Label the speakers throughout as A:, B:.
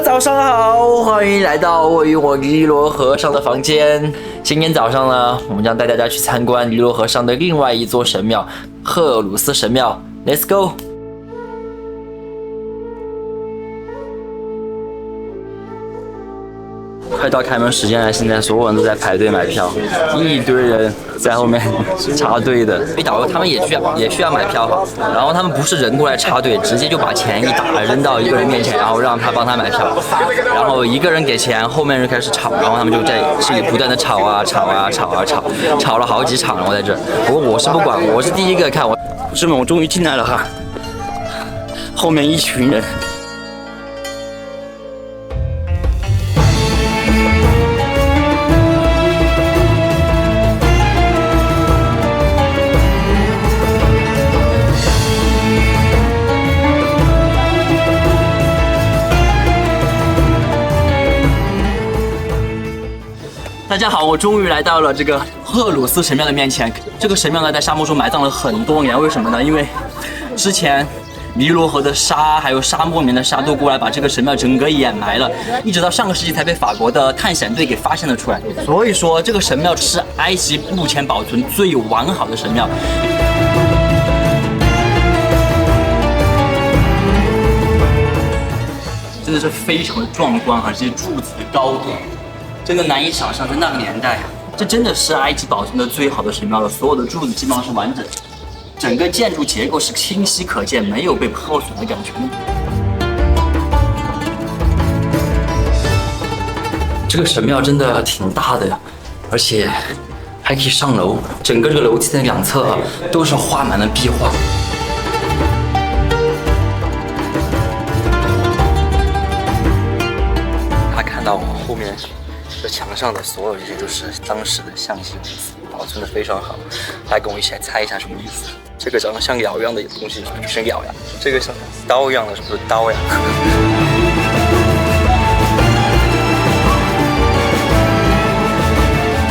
A: 早上好，欢迎来到位于我尼罗河上的房间。今天早上呢，我们将带大家去参观尼罗河上的另外一座神庙——赫鲁斯神庙。Let's go！ 快到开门时间了，现在所有人都在排队买票，一堆人在后面插队的。导游他们也需要买票，然后他们不是人过来插队，直接就把钱一打扔到一个人面前，然后让他帮他买票，然后一个人给钱，后面人开始吵，然后他们就在这里不断的吵了好几场了。我在这，不过我是不管，我是第一个看，同志们，我终于进来了哈，后面一群人。大家好，我终于来到了这个赫鲁斯神庙的面前。这个神庙呢，在沙漠中埋葬了很多年，为什么呢？因为之前尼罗河的沙还有沙漠里面的沙都过来把这个神庙整个掩埋了，一直到上个世纪才被法国的探险队给发现了出来。所以说，这个神庙是埃及目前保存最完好的神庙。真的是非常的壮观啊！这些柱子的高度。真的难以想象，在那个年代，这真的是埃及保存的最好的神庙了。所有的柱子基本上是完整，整个建筑结构是清晰可见，没有被破损的感觉。这个神庙真的挺大的，而且还可以上楼。整个这个楼梯的两侧都是画满了壁画。大家看到我后面。这墙上的所有这些都是当时的象形文字，保存的非常好。大家跟我一起来猜一下什么意思？这个长得像鸟一样的东西是不是鸟呀？这个像刀一样的是不是刀呀？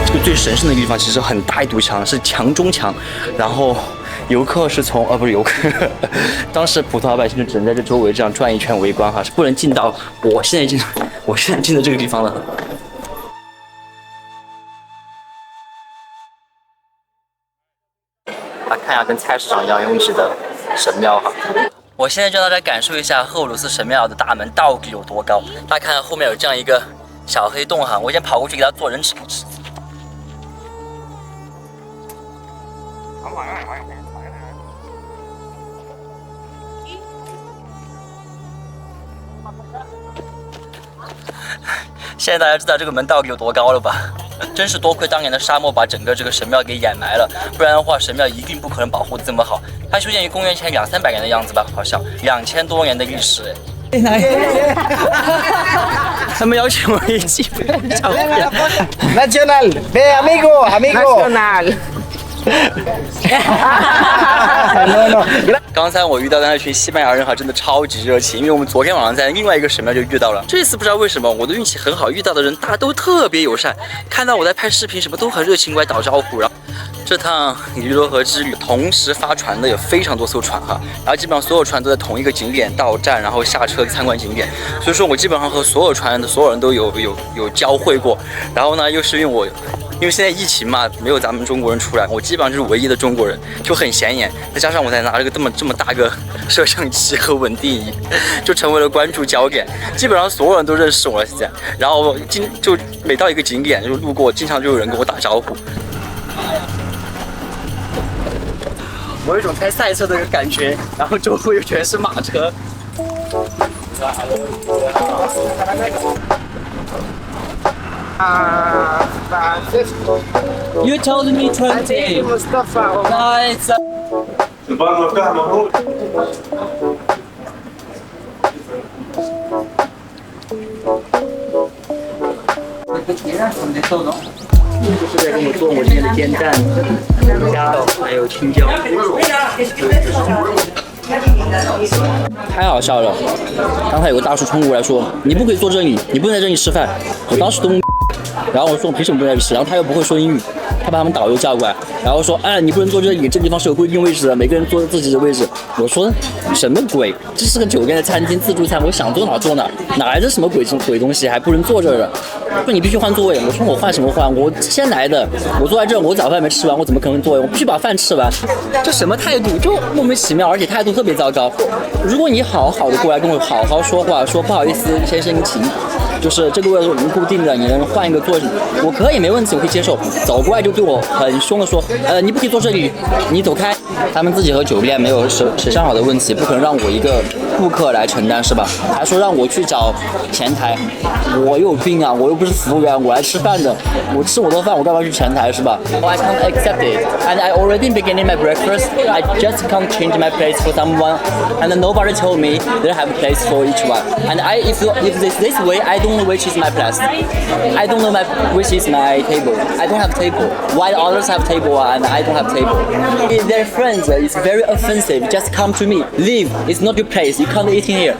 A: 这个最神圣的地方其实很大一堵墙，是墙中墙，然后游客是从不是游客，当时普通老百姓就只能在这周围这样转一圈围观哈，是不能进到我现在进的这个地方了。看一下跟菜市场一样拥挤的神庙哈，我现在就让大家感受一下赫鲁斯神庙的大门到底有多高。大家看后面有这样一个小黑洞哈，我先跑过去给它做人齿。现在大家知道这个门到底有多高了吧？真是多亏当年的沙漠把整个这个神庙给掩埋了，不然的话神庙一定不可能保护得这么好。它修建于公元前200-300年的样子吧，好像2000多年的历史。他们邀请我一起拍照片。
B: Nacional, ve amigo. Nacional.
A: 刚才我遇到的那群西班牙人哈，真的超级热情，因为我们昨天晚上在另外一个神庙就遇到了。这次不知道为什么我的运气很好，遇到的人大家都特别友善，看到我在拍视频什么都很热情过来打招呼。然后这趟尼罗河之旅同时发船的有非常多艘船哈，然后基本上所有船都在同一个景点到站，然后下车参观景点。所以说我基本上和所有船的所有人都有交汇过。然后呢，又是因为现在疫情嘛，没有咱们中国人出来，我基本上就是唯一的中国人，就很显眼。再加上我在拿了个这么大个摄像机和稳定仪，就成为了关注焦点。基本上所有人都认识我了现在。然后就每到一个景点就路过，经常就有人跟我打招呼。我有一种开赛车的感觉，然后周围又全是马车。
B: Francisco.
A: You told me 20.
B: Mustafa.
A: Nice. ¿Dónde todo? 就是在跟我做我今天的煎蛋、虾还有青椒。太好笑了！刚才有个大叔冲过来说：“你不可以坐这里，你不能在这里吃饭。”我当时都，然后我说：“我凭什么不能在这里吃？”然后他又不会说英语，他把他们导游叫过来，然后说，你不能坐这里，这地方是有规定位置的，每个人坐自己的位置。我说什么鬼？这是个酒店的餐厅，自助餐，我想坐哪坐哪，哪来的什么鬼东西，还不能坐这儿的？说你必须换座位。我说我换什么换？我先来的，我坐在这儿，我早饭没吃完，我怎么可能座位？我必须把饭吃完。这什么态度？就莫名其妙，而且态度特别糟糕。如果你好好的过来跟我好好说话，说不好意思，先生请，就是这个位置我们固定的，你能换一个座位，我可以没问题，我可以接受。走过来就对我很凶的说，你不可以坐这里，你走开。他们自己和酒店没有协商好的问题，不可能让我一个顾客来承担，是吧？还说让我去找前台，我有病啊！我又不是服务员，我来吃饭的，我吃我的饭，我干嘛去前台是吧？ I can't accept it, and I already beginning my breakfast. I just can't change my place for someone, and nobody told me they have a place for each one. And if this way, I don't know which is my place. I don't know which is my table. I don't have table. Why others have table and I don't have table? If their friends, it's very offensive. Just come to me. Leave. It's not your place. You can't eat in here.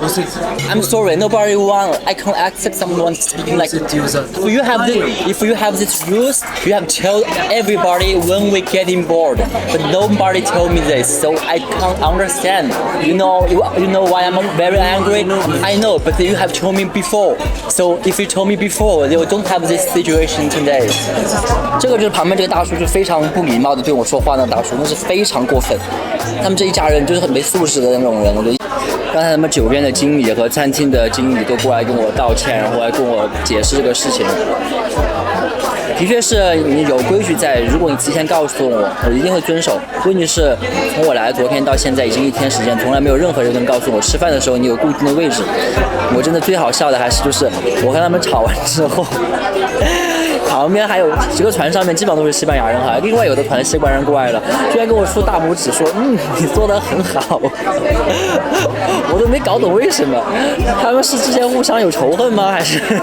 A: I'm sorry. Nobody want. I can't accept someone speaking like that. If you have these rules, you have to tell everybody when we get in board. But nobody told me this, so I can't understand. You know why I'm very angry? I know, but you have told me before. So if you told me before, you don't have this situation today. 这个就是旁边这个大叔就非常不礼貌的对我说话，那大叔那是非常过分。他们这一家人就是很没素质的那种人。刚才他们酒店的经理和餐厅的经理都过来跟我道歉，然后来跟我解释这个事情。的确是你有规矩在，如果你提前告诉我，我一定会遵守。问题是从我来昨天到现在已经1天时间，从来没有任何人能告诉我吃饭的时候你有固定的位置。我真的最好笑的还是就是我跟他们吵完之后，旁边还有几个船上面基本上都是西班牙人哈，另外有的团西班牙人过来了，居然跟我竖大拇指说你做得很好，我都没搞懂为什么，他们是之前互相有仇恨吗？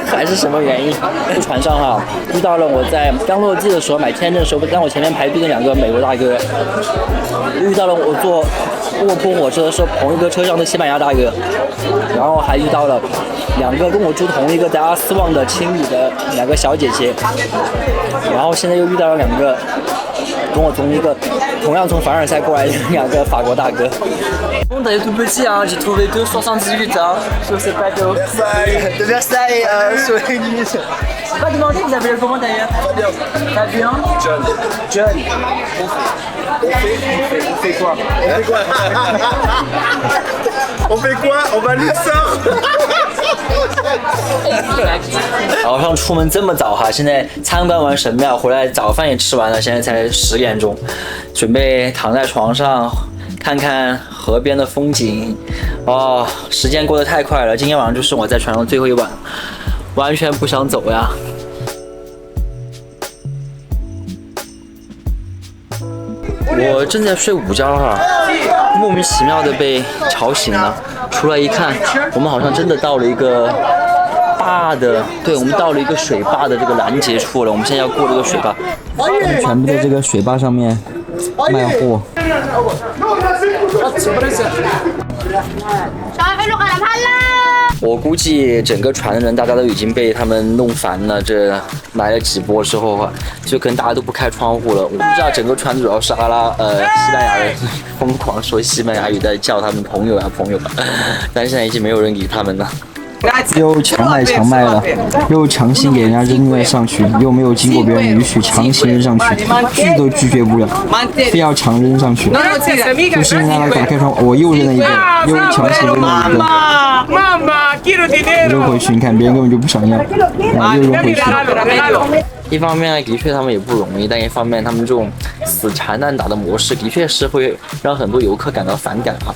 A: 还是什么原因？船上哈遇到了我在刚落地的时候买签证的时候，让我前面排队的2个美国大哥，遇到了我坐卧铺火车的时候同一个车厢的西班牙大哥，然后还遇到了2个跟我住同一个在阿斯旺的青旅的2个小姐姐，然后现在又遇到了2个跟我同样从凡尔赛过来的2个法国大哥。On est tout petit, hein. J'ai trouvé 2,78 hein, sur ce bateau.
B: De Versailles, sur les limites.
A: Pas demandé, vous appelez comment d'ailleurs? Fabien? John.
B: On fait quoi? On fait quoi? On va le sort.
A: 早上出门这么早哈，现在参观完神庙回来，早饭也吃完了，现在才10点钟，准备躺在床上看看河边的风景。哦，时间过得太快了，今天晚上就是我在船上最后一晚，完全不想走呀。我正在睡午觉哈，莫名其妙的被吵醒了，出来一看，我们好像真的到了一个坝的，对，我们到了一个水坝的这个拦截处了。我们现在要过这个水坝，他们全部在这个水坝上面卖货。我估计整个船的人大家都已经被他们弄烦了，这来了几波之后啊，就可能大家都不开窗户了。我不知道整个船主要是西班牙人疯狂说西班牙语，在叫他们朋友啊朋友，但是现在已经没有人理他们了。又强卖了，又强行给人家扔了上去，又没有经过别人允许强行扔上去，拒都拒绝不了，非要强扔上去，就是让他打开窗，我又扔了一个，又强行扔了一个，扔回去，你看别人根本就不想要，然后又扔回去。一方面的确他们也不容易，但一方面他们这种死缠烂打的模式，的确是会让很多游客感到反感哈。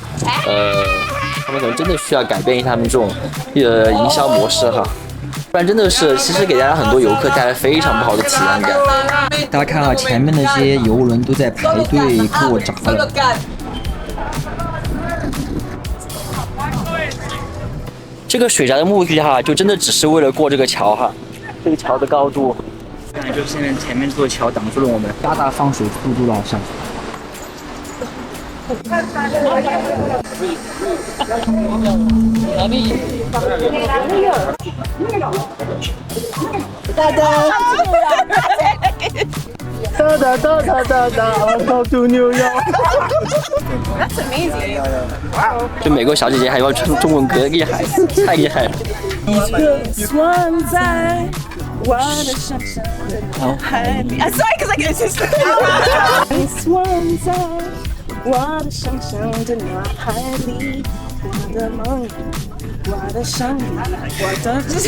A: 他们可能真的需要改变他们这种营销模式哈，不然真的是其实给大家很多游客带来非常不好的体验感。大家看啊，前面那些游轮都在排队过闸了。这个水闸的目的哈，就真的只是为了过这个桥哈。这个桥的高度，就是现在前面这座桥挡住了我们，加大放水速度了上。
B: 哒哒哒哒哒哒 ，Out to New York。That's
C: amazing.
A: 就美国小姐姐还要唱中文歌，厉害，太厉害了。
C: 算在我的想象的脑海里。I'm sorry, cause I get this. 算在我的想象的脑海里，我的梦，我的想念，我的只是。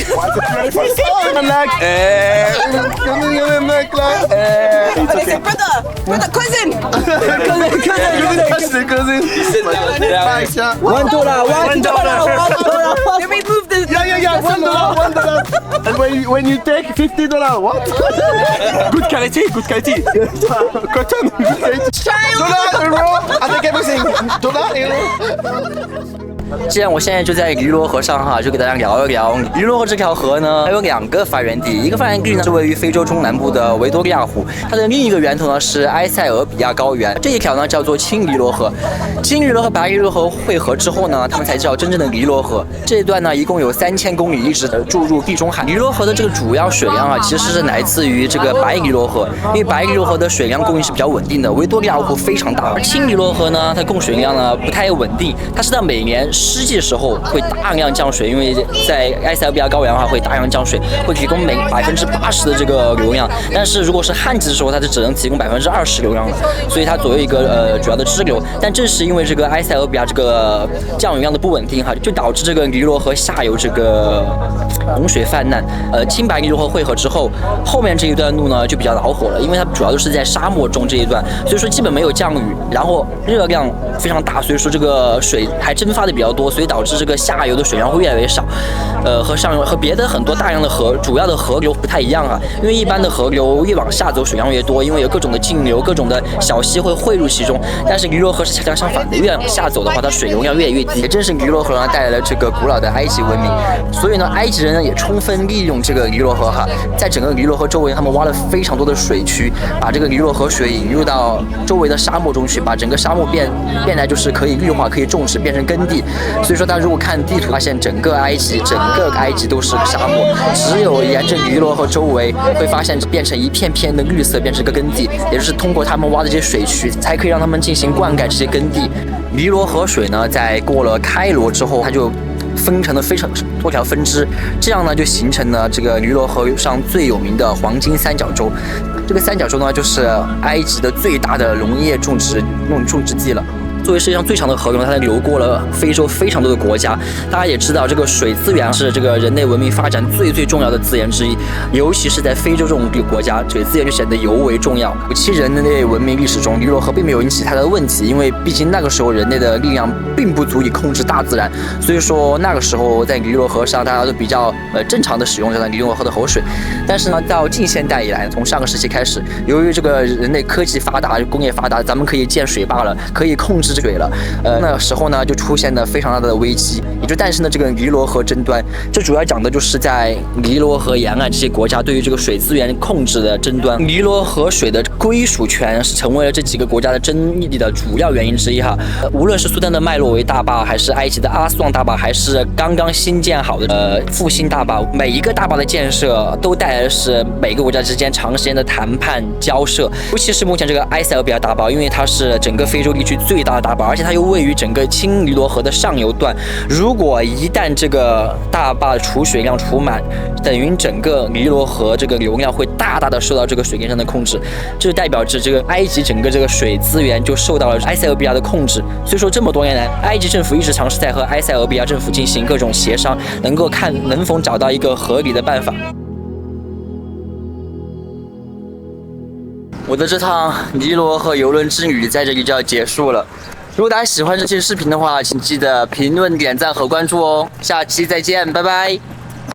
C: Okay, brother, cousin. $1. Let me move the.
B: Yeah, $1. And when you take $50, what? Good quality. Cotton, good quality. Dollar, euro, I take everything. Dollar, euro.
A: 既然我现在就在尼罗河上哈，就给大家聊一聊尼罗河这条河呢，它有2个发源地，一个发源地呢是位于非洲中南部的维多利亚湖，它的另一个源头呢是埃塞俄比亚高原。这一条呢叫做青尼罗河，青尼罗和白尼罗河汇合之后呢，他们才知道真正的尼罗河。这一段呢一共有3000公里，一直注入地中海。尼罗河的这个主要水量啊，其实是来自于这个白尼罗河，因为白尼罗河的水量供应是比较稳定的，维多利亚湖非常大，而青尼罗河呢，它供水量呢不太稳定，它是在每年湿季的时候会大量降水，因为在埃塞俄比亚高原的话会大量降水，会提供80%的这个流量。但是如果是旱季的时候，它就只能提供20%流量了，所以它左右一个主要的支流。但正是因为这个埃塞俄比亚这个降雨量的不稳定哈，就导致这个尼罗河下游这个洪水泛滥。青白尼罗河汇合之后，后面这一段路呢就比较恼火了，因为它主要都是在沙漠中这一段，所以说基本没有降雨，然后热量非常大，所以说这个水还蒸发的比较多，所以导致这个下游的水量会越来越少。和上游和别的很多大量的主要的河流不太一样啊，因为一般的河流越往下走水量越多，因为有各种的径流、各种的小溪会汇入其中。但是尼罗河是恰恰相反的，越往下走的话，它水流量越来越低。也正是尼罗河呢带来了这个古老的埃及文明，所以呢，埃及人呢也充分利用这个尼罗河哈，在整个尼罗河周围，他们挖了非常多的水渠，把这个尼罗河水引入到周围的沙漠中去，把整个沙漠变来就是可以绿化、可以种植，变成耕地。所以说，大家如果看地图，发现整个埃及都是个沙漠，只有沿着尼罗河周围会发现变成一片片的绿色，变成个耕地，也就是通过他们挖的这些水渠，才可以让他们进行灌溉这些耕地。尼罗河水呢，在过了开罗之后，它就分成了非常多条分支，这样呢就形成了这个尼罗河上最有名的黄金三角洲。这个三角洲呢，就是埃及的最大的农业种植地了。作为世界上最长的河流，它流过了非洲非常多的国家。大家也知道，这个水资源是这个人类文明发展最重要的资源之一，尤其是在非洲这种国家，水资源就显得尤为重要。古期人类文明历史中，尼罗河并没有引起太大的问题，因为毕竟那个时候人类的力量并不足以控制大自然，所以说那个时候在尼罗河上，大家都比较正常的使用这个尼罗河的河水。但是呢，到近现代以来，从上个世纪开始，由于这个人类科技发达、工业发达，咱们可以建水坝了，可以控制水了。那时候呢，就出现了非常大的危机，也就诞生了这个尼罗河争端。这主要讲的就是在尼罗河沿岸这些国家对于这个水资源控制的争端。尼罗河水的归属权是成为了这几个国家的争议的主要原因之一哈。无论是苏丹的麦洛维大坝，还是埃及的阿斯旺大坝，还是刚刚新建好的复兴大坝，每一个大坝的建设都带来的是每个国家之间长时间的谈判交涉。尤其是目前这个埃塞俄比亚大坝，因为它是整个非洲地区最大的大坝，而且它又位于整个青尼罗河的上游段。如果一旦这个大坝储水量储满，等于整个尼罗河这个流量会大大的受到这个水电站的控制，这就代表着这个埃及整个这个水资源就受到了埃塞俄比亚的控制。所以说这么多年来，埃及政府一直尝试在和埃塞俄比亚政府进行各种协商，能够看能否找到一个合理的办法。我的这趟尼罗河游轮之旅在这里就要结束了。如果大家喜欢这期视频的话，请记得评论、点赞和关注哦。下期再见，拜拜。